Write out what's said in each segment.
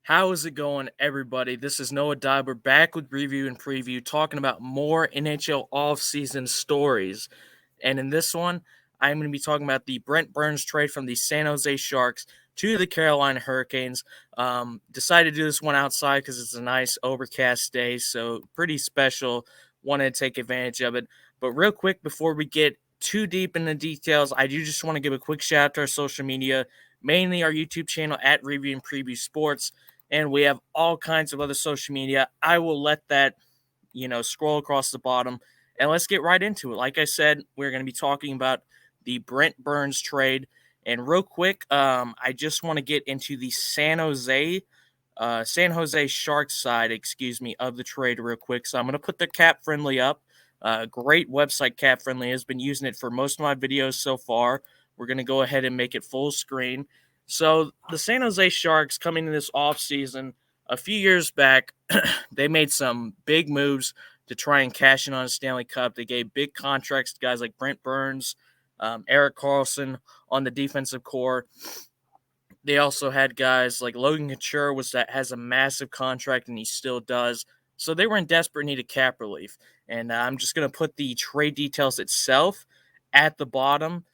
How is it going, everybody? This is Noah Diber back with review and preview, talking about more NHL offseason stories. And in this one, I'm going to be talking about the Brent Burns trade from the San Jose Sharks to the Carolina Hurricanes. Decided to do this one outside because it's a nice overcast day, so pretty special. Wanted to take advantage of it. But real quick, before we get too deep in the details, I do just want to give a quick shout out to our social media, mainly our YouTube channel at Review and Preview Sports, and we have all kinds of other social media. I will let that, scroll across the bottom, and let's get right into it. Like I said, we're going to be talking about the Brent Burns trade. And real quick, I just want to get into the San Jose Sharks side, of the trade real quick. So I'm going to put the Cap Friendly up. Great website, Cap Friendly. Has been using it for most of my videos so far. We're going to go ahead and make it full screen. So the San Jose Sharks coming in this offseason, a few years back, they made some big moves to try and cash in on a Stanley Cup. They gave big contracts to guys like Brent Burns, Erik Karlsson on the defensive core. They also had guys like Logan Couture has a massive contract, and he still does. So they were in desperate need of cap relief. And I'm just going to put the trade details itself at the bottom,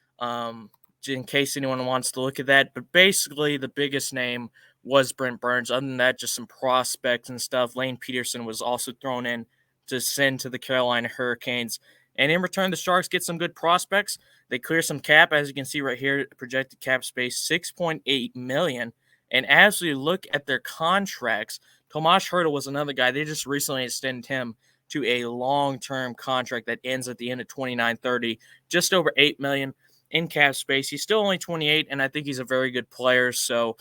in case anyone wants to look at that. But basically, the biggest name was Brent Burns. Other than that, just some prospects and stuff. Lane Peterson was also thrown in to send to the Carolina Hurricanes. And in return, the Sharks get some good prospects. They clear some cap, as you can see right here, projected cap space, $6.8 million. And as we look at their contracts, Tomas Hertl was another guy. They just recently extended him to a long-term contract that ends at the end of 29-30, just over $8 million in cap space. He's still only 28, and I think he's a very good player. So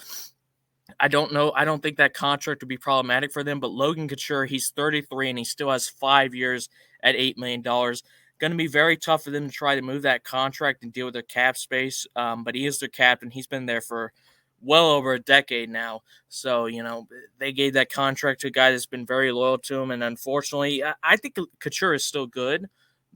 I don't know. I don't think that contract would be problematic for them. But Logan Couture, he's 33, and he still has 5 years at $8 million. Going to be very tough for them to try to move that contract and deal with their cap space. But he is their captain. He's been there for well over a decade now. So, they gave that contract to a guy that's been very loyal to him. And unfortunately, I think Couture is still good.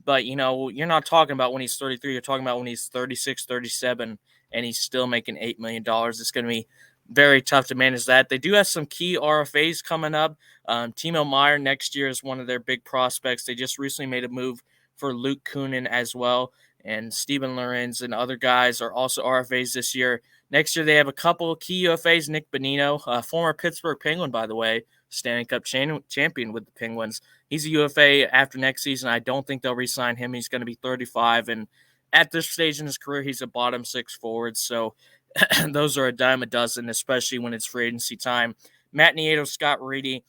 But, you're not talking about when he's 33. You're talking about when he's 36, 37, and he's still making $8 million. It's going to be very tough to manage that. They do have some key RFAs coming up. Timo Meier next year is one of their big prospects. They just recently made a move for Luke Kunin as well. And Steven Lorenz and other guys are also RFAs this year. Next year, they have a couple of key UFAs. Nick Bonino, former Pittsburgh Penguin, by the way, Stanley Cup champion with the Penguins. He's a UFA after next season. I don't think they'll re-sign him. He's going to be 35. And at this stage in his career, he's a bottom six forward. So those are a dime a dozen, especially when it's free agency time. Matt Nieto, Scott Reedy,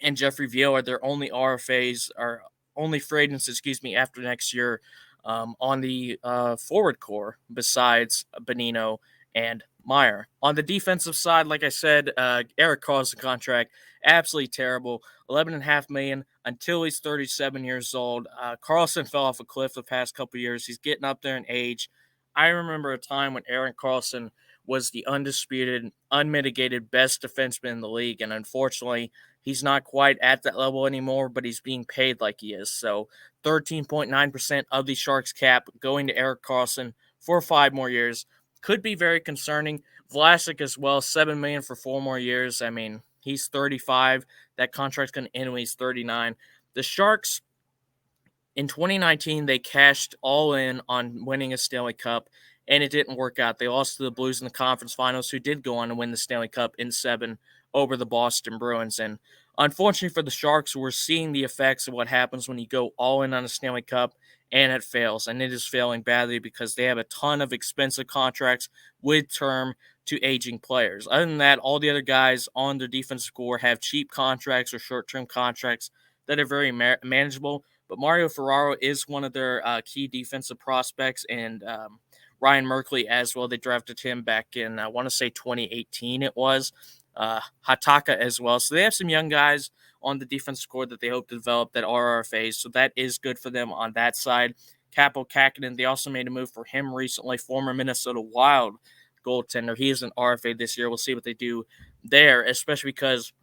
and Jeffrey Viel are their only RFAs, or only free agents, after next year on the forward core, besides Bonino and Meyer. On the defensive side, like I said, Erik Karlsson contract, absolutely terrible. $11.5 million until he's 37 years old. Karlsson fell off a cliff the past couple years. He's getting up there in age. I remember a time when Erik Karlsson was the undisputed, unmitigated best defenseman in the league, and unfortunately, he's not quite at that level anymore, but he's being paid like he is. So 13.9% of the Sharks cap going to Erik Karlsson for 5 more years. Could be very concerning. Vlasic as well, $7 million for 4 more years. I mean, he's 35. That contract's going to end when he's 39. The Sharks, in 2019, they cashed all in on winning a Stanley Cup, and it didn't work out. They lost to the Blues in the conference finals, who did go on to win the Stanley Cup in 7 over the Boston Bruins. And unfortunately for the Sharks, we're seeing the effects of what happens when you go all in on a Stanley Cup and it fails. And it is failing badly because they have a ton of expensive contracts with term to aging players. Other than that, all the other guys on their defensive core have cheap contracts or short-term contracts that are very manageable. But Mario Ferraro is one of their key defensive prospects, and Ryan Merkley as well. They drafted him back in, I want to say 2018 it was. Hataka as well. So they have some young guys on the defensive core that they hope to develop that are RFAs. So that is good for them on that side. Kaapo Kähkönen, they also made a move for him recently, former Minnesota Wild goaltender. He is an RFA this year. We'll see what they do there, especially because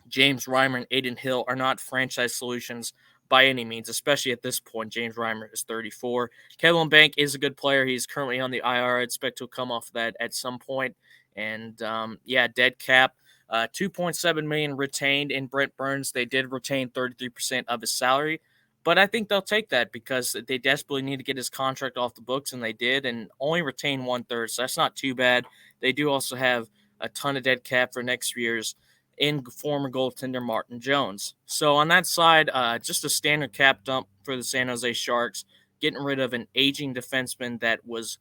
James Reimer and Adin Hill are not franchise solutions by any means, especially at this point. James Reimer is 34. Kevin Bank is a good player. He's currently on the IR. I expect to come off that at some point. And, dead cap. $2.7 million retained in Brent Burns. They did retain 33% of his salary, but I think they'll take that because they desperately need to get his contract off the books, and they did, and only retain 1/3. So that's not too bad. They do also have a ton of dead cap for next year's in former goaltender Martin Jones. So on that side, just a standard cap dump for the San Jose Sharks, getting rid of an aging defenseman that was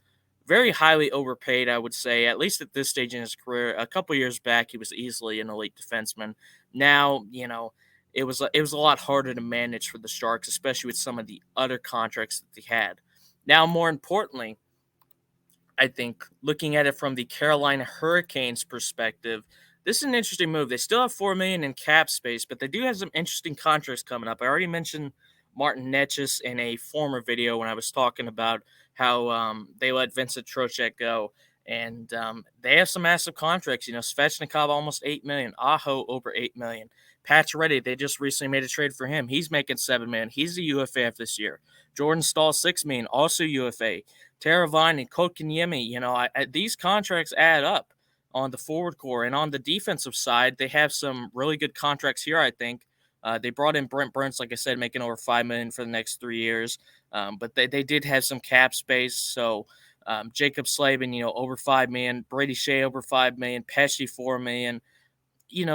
very highly overpaid, I would say, at least at this stage in his career. A couple years back, he was easily an elite defenseman. Now, it was a lot harder to manage for the Sharks, especially with some of the other contracts that they had. Now, more importantly, I think looking at it from the Carolina Hurricanes perspective, this is an interesting move. They still have $4 million in cap space, but they do have some interesting contracts coming up. I already mentioned Martin Necas in a former video when I was talking about how they let Vincent Trocheck go, and they have some massive contracts. Svechnikov almost $8 million, Aho over $8 million. Pacioretty, they just recently made a trade for him. He's making $7 million. He's a UFA this year. Jordan Staal $6 million, also UFA. Teravine and Kotkaniemi, these contracts add up on the forward core. And on the defensive side, they have some really good contracts here, I think. They brought in Brent Burns, like I said, making over $5 million for the next 3 years. But they did have some cap space. So Jacob Slavin, over $5 million. Brady Shea over $5 million. Pesci $4 million.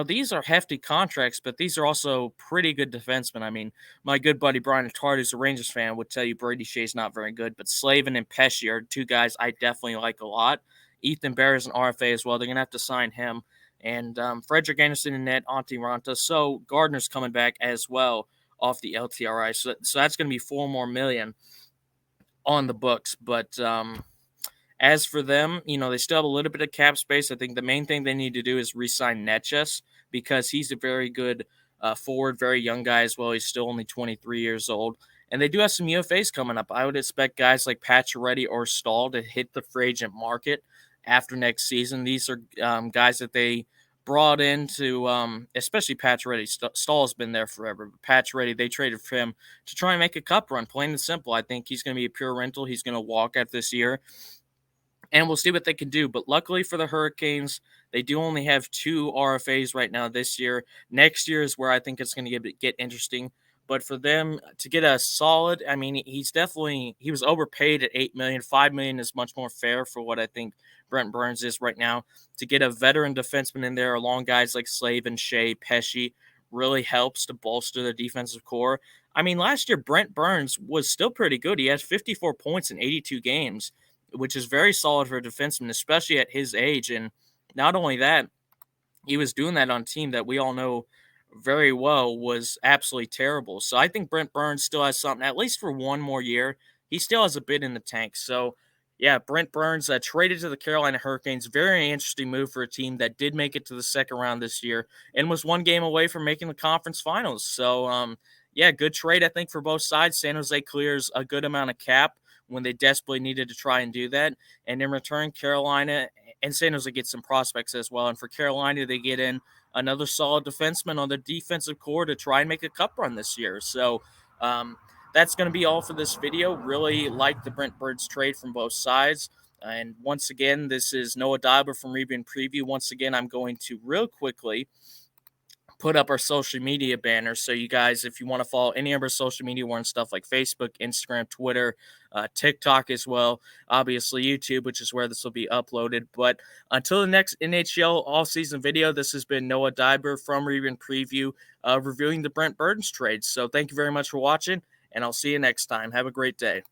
These are hefty contracts, but these are also pretty good defensemen. I mean, my good buddy Brian Tart, who's a Rangers fan, would tell you Brady Shea's not very good, but Slavin and Pesci are two guys I definitely like a lot. Ethan Bear is an RFA as well. They're going to have to sign him. And Frederick Anderson and net, Antti Ranta. So Gardner's coming back as well off the LTRI. So that's going to be $4 more million on the books. But as for them, they still have a little bit of cap space. I think the main thing they need to do is re-sign Necas because he's a very good forward, very young guy as well. He's still only 23 years old. And they do have some UFAs coming up. I would expect guys like Pacioretty or Staal to hit the free agent market after next season. These are guys that they brought in to, especially Pacioretty. Staal has been there forever. But Pacioretty, they traded for him to try and make a cup run, plain and simple. I think he's going to be a pure rental. He's going to walk out this year. And we'll see what they can do. But luckily for the Hurricanes, they do only have 2 RFAs right now this year. Next year is where I think it's going to get interesting. But for them to get a solid, I mean, he was overpaid at $8 million. $5 million is much more fair for what I think Brent Burns is right now. To get a veteran defenseman in there along guys like Slavin, Shea, Pesci really helps to bolster the defensive core. I mean, last year Brent Burns was still pretty good. He had 54 points in 82 games, which is very solid for a defenseman, especially at his age. And not only that, he was doing that on a team that we all know very well was absolutely terrible. So I think Brent Burns still has something, at least for one more year. He still has a bit in the tank. So, yeah, Brent Burns traded to the Carolina Hurricanes. Very interesting move for a team that did make it to the second round this year and was one game away from making the conference finals. So, yeah, good trade, I think, for both sides. San Jose clears a good amount of cap when they desperately needed to try and do that. And in return, Carolina and San Jose get some prospects as well. And for Carolina, they get in another solid defenseman on the defensive core to try and make a cup run this year. So that's going to be all for this video. Really like the Brent Burns trade from both sides. And once again, this is Noah Diber from Rebound Preview. Once again, I'm going to real quickly put up our social media banners. So you guys, if you want to follow any of our social media, we're on stuff like Facebook, Instagram, Twitter, TikTok as well. Obviously YouTube, which is where this will be uploaded. But until the next NHL all-season video, this has been Noah Diber from Rebound Preview, reviewing the Brent Burns trade. So thank you very much for watching, and I'll see you next time. Have a great day.